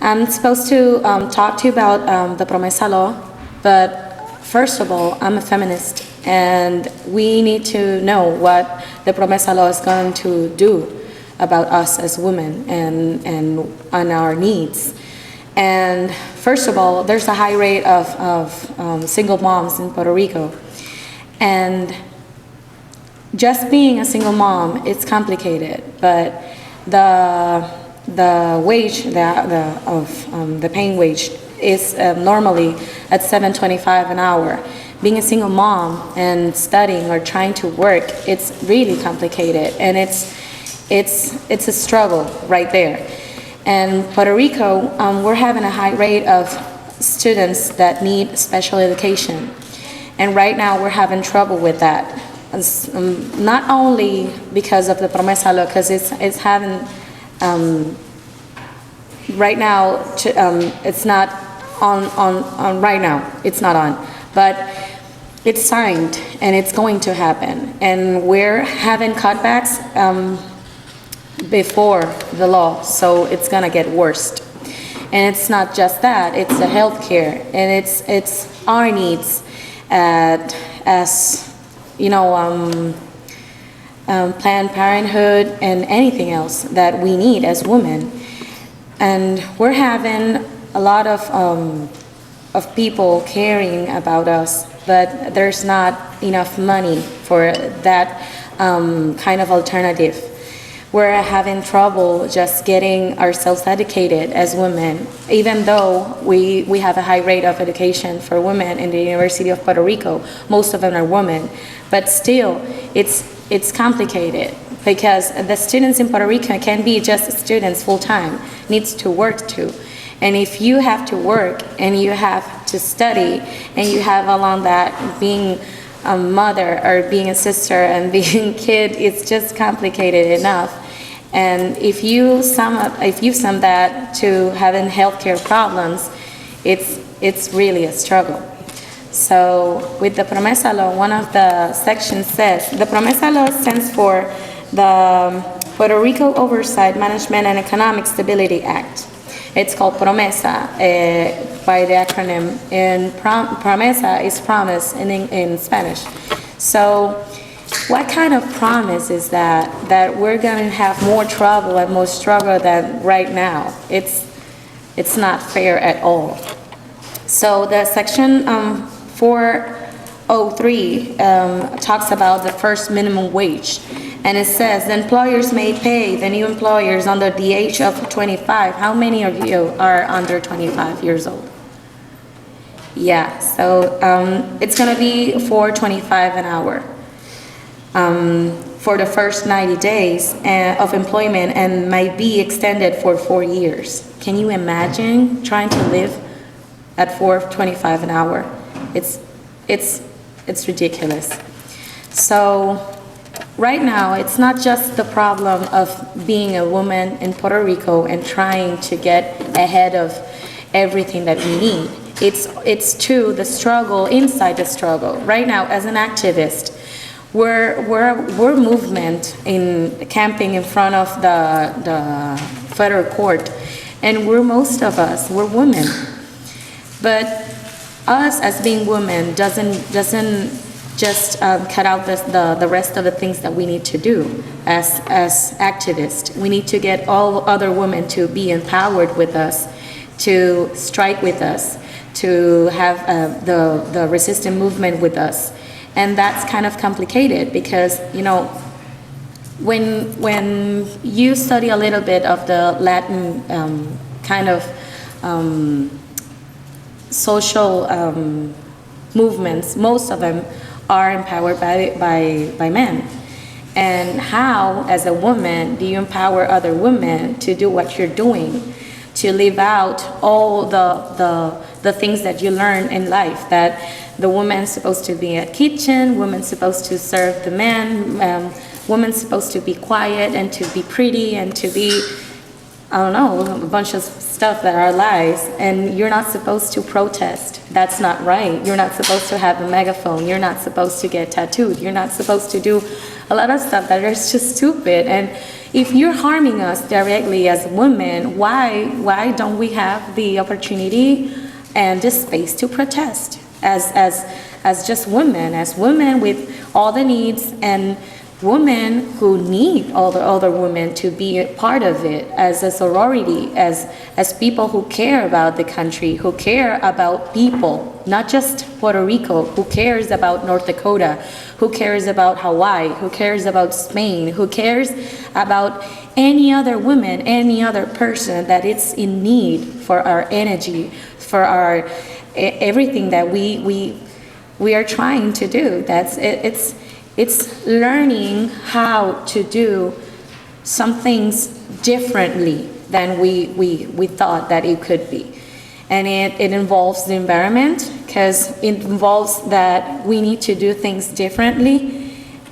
I'm supposed to talk to you about the Promesa law, but first of all, I'm a feminist, and we need to know what the Promesa law is going to do about us as women and our needs. And first of all, there's a high rate of single moms in Puerto Rico, and just being a single mom, it's complicated, but the wage the paying wage is normally at $7.25 an hour. Being a single mom and studying or trying to work, it's really complicated, and it's a struggle right there. And Puerto Rico, we're having a high rate of students that need special education, and right now we're having trouble with that. Not only because of the Promesa law, because it's having right now, it's not on right now, it's not on, but it's signed and it's going to happen. And we're having cutbacks before the law, so it's gonna get worse. And it's not just that, it's the healthcare, and it's our needs as you know, Planned Parenthood and anything else that we need as women. And we're having a lot of people caring about us, but there's not enough money for that kind of alternative. We're having trouble just getting ourselves educated as women, even though we have a high rate of education for women in the University of Puerto Rico. Most of them are women, but still it's complicated because the students in Puerto Rico can be just students full-time, needs to work too. And if you have to work and you have to study and you have along that being a mother or being a sister and being a kid, it's just complicated enough. And if you sum that to having healthcare problems, it's really a struggle. So with the Promesa law, one of the sections says, the Promesa law stands for the Puerto Rico Oversight, Management and Economic Stability Act. It's called Promesa by the acronym, and Promesa is promise in Spanish. So what kind of promise is that we're going to have more trouble and more struggle than right now? It's not fair at all. So the section 403 talks about the first minimum wage, and it says the employers may pay the new employers under the age of 25. How many of you are under 25 years old? Yeah, so it's going to be $4.25 an hour. For the first 90 days of employment, and might be extended for 4 years. Can you imagine trying to live at $4.25 an hour? It's ridiculous. So right now, it's not just the problem of being a woman in Puerto Rico and trying to get ahead of everything that we need. It's too the struggle inside the struggle. Right now, as an activist, we're movement in camping in front of the federal court, and most of us, we're women. But us as being women doesn't just cut out the rest of the things that we need to do as activists. We need to get all other women to be empowered with us, to strike with us, to have the resistance movement with us. And that's kind of complicated because, you know, when you study a little bit of the Latin kind of social movements, most of them are empowered by men. And how, as a woman, do you empower other women to do what you're doing, to live out all the things that you learn in life, that the woman's supposed to be at kitchen, woman's supposed to serve the man, woman's supposed to be quiet and to be pretty and to be, I don't know, a bunch of stuff that are lies, and you're not supposed to protest. That's not right. You're not supposed to have a megaphone. You're not supposed to get tattooed. You're not supposed to do a lot of stuff that is just stupid. And If you're harming us directly as women, why don't we have the opportunity and the space to protest as just women, as women with all the needs, and women who need all the other women to be a part of it, as a sorority, as people who care about the country, who care about people, not just Puerto Rico, who cares about North Dakota, who cares about Hawaii, who cares about Spain, who cares about any other woman, any other person that is in need for our energy, for our everything that we are trying to do. It's learning how to do some things differently than we thought that it could be. And it involves the environment, because it involves that we need to do things differently.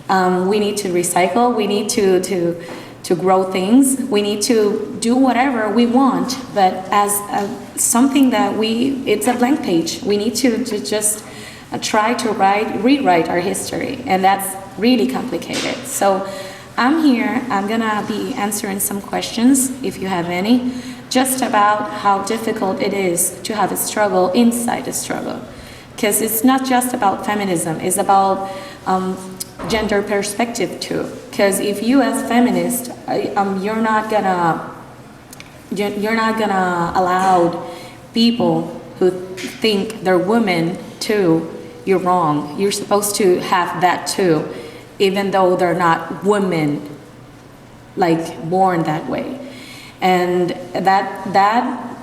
We need to recycle, we need to grow things, we need to do whatever we want, but as something that it's a blank page. We need to just try to rewrite our history, and that's really complicated. So I'm here, I'm gonna be answering some questions, if you have any, just about how difficult it is to have a struggle inside a struggle. Because it's not just about feminism, it's about gender perspective too. Because if you as feminist, you're not gonna allow people who think they're women too. You're wrong. You're supposed to have that too, even though they're not women, like born that way. And that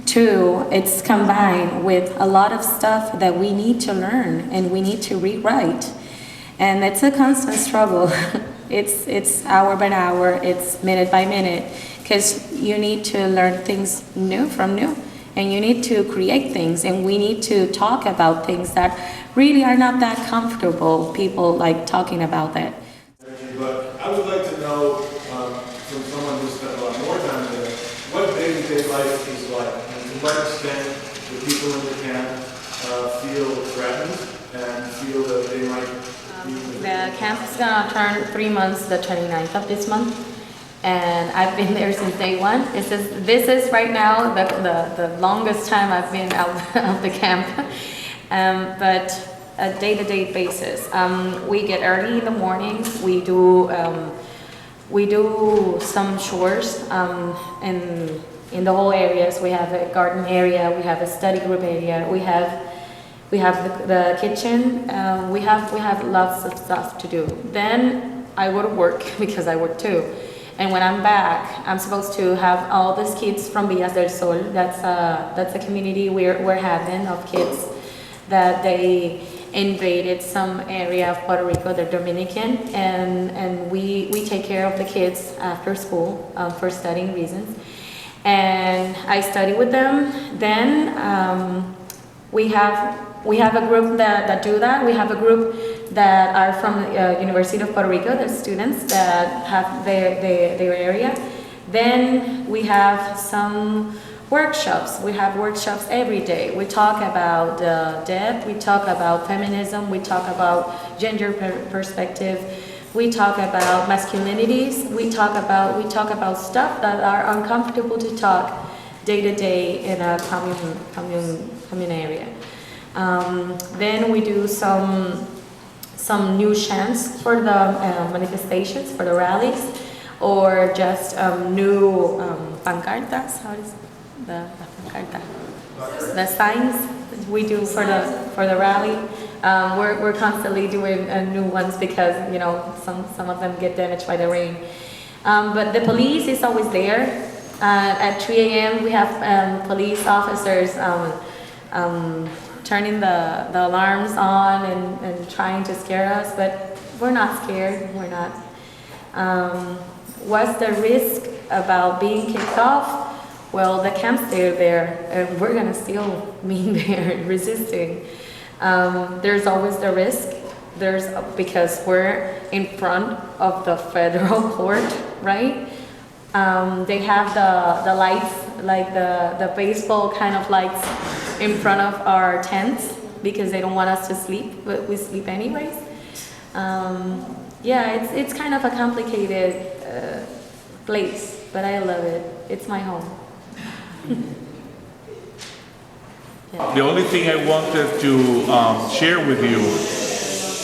too, it's combined with a lot of stuff that we need to learn and we need to rewrite. And it's a constant struggle. It's hour by hour, it's minute by minute, because you need to learn things new from new. And you need to create things, and we need to talk about things that really are not that comfortable. People like talking about that. But I would like to know from someone who spent a lot more time there, what day-to-day life is like, and to what extent the people in the camp feel threatened and feel that they might be... The camp is gonna turn 3 months, the 29th of this month. And I've been there since day one. This is right now the longest time I've been out of the camp. But a day-to-day basis, we get early in the mornings. We do some chores in the whole areas. We have a garden area. We have a study group area. We have the kitchen. We have lots of stuff to do. Then I go to work because I work too. And when I'm back, I'm supposed to have all these kids from Villas del Sol. That's a community we're having of kids that they invaded some area of Puerto Rico. They're Dominican, and we take care of the kids after school for studying reasons. And I study with them. Then we have a group that do that. We have a group that are from the University of Puerto Rico, the students that have their area. Then we have some workshops. We have workshops every day. We talk about death, we talk about feminism, we talk about gender perspective, we talk about masculinities, we talk about stuff that are uncomfortable to talk day to day in a commune area. Then we do some new chants for the manifestations, for the rallies, or just new pancartas. How is the pancarta? The signs we do for the rally. We're constantly doing new ones because some of them get damaged by the rain. But the police is always there. At 3 a.m. we have police officers turning the alarms on and trying to scare us, but we're not scared. We're not. What's the risk about being kicked off? Well, the camp's there, and we're gonna still be there resisting. There's always the risk. Because we're in front of the federal court, right? They have the lights, like the baseball kind of lights in front of our tents because they don't want us to sleep, but we sleep anyways. Yeah, it's kind of a complicated place, but I love it. It's my home. The only thing I wanted to share with you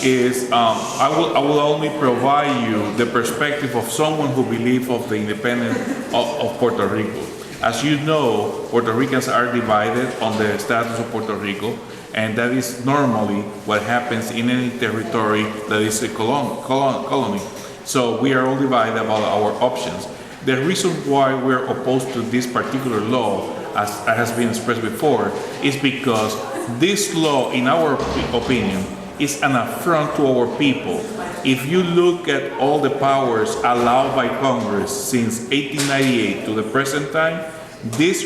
is I will only provide you the perspective of someone who believes of the independence of Puerto Rico. As you know, Puerto Ricans are divided on the status of Puerto Rico, and that is normally what happens in any territory that is a colony. So we are all divided about our options. The reason why we're opposed to this particular law, as has been expressed before, is because this law, in our opinion, is an affront to our people. If you look at all the powers allowed by Congress since 1898 to the present time, this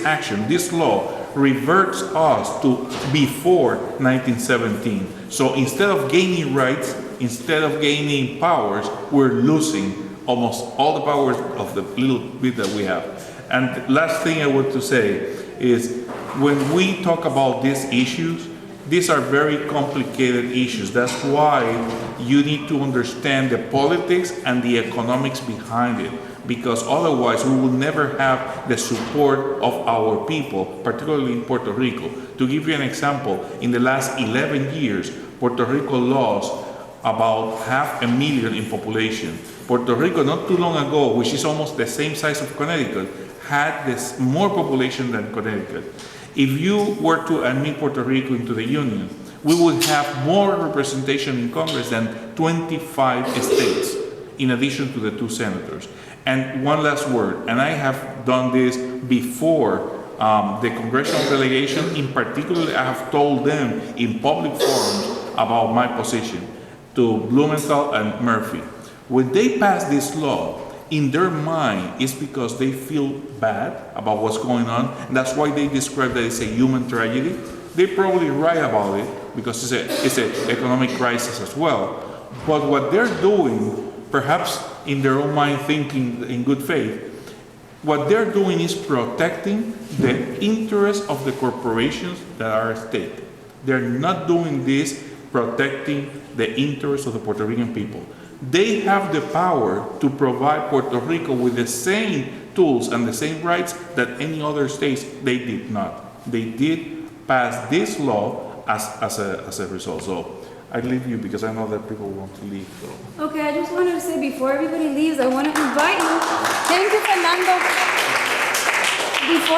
action, this law, reverts us to before 1917. So instead of gaining rights, instead of gaining powers, we're losing almost all the powers of the little bit that we have. And the last thing I want to say is, when we talk about these issues, these are very complicated issues. That's why you need to understand the politics and the economics behind it, because otherwise we will never have the support of our people, particularly in Puerto Rico. To give you an example, in the last 11 years, Puerto Rico lost about 500,000 in population. Puerto Rico, not too long ago, which is almost the same size of Connecticut, had more population than Connecticut. If you were to admit Puerto Rico into the Union, we would have more representation in Congress than 25 states, in addition to the 2 senators. And one last word, and I have done this before the congressional delegation, in particular, I have told them in public forums about my position to Blumenthal and Murphy. When they pass this law, in their mind, it's because they feel bad about what's going on, and that's why they describe that it's a human tragedy. They're probably right about it, because it's an economic crisis as well. But what they're doing, perhaps in their own mind thinking in good faith, what they're doing is protecting the interests of the corporations that are at stake. They're not doing this protecting the interests of the Puerto Rican people. They have the power to provide Puerto Rico with the same tools and the same rights that any other states. They did not. They did pass this law as a result. So I leave you because I know that people want to leave. So. Okay, I just wanted to say before everybody leaves, I want to invite you. Thank you, Fernando. Before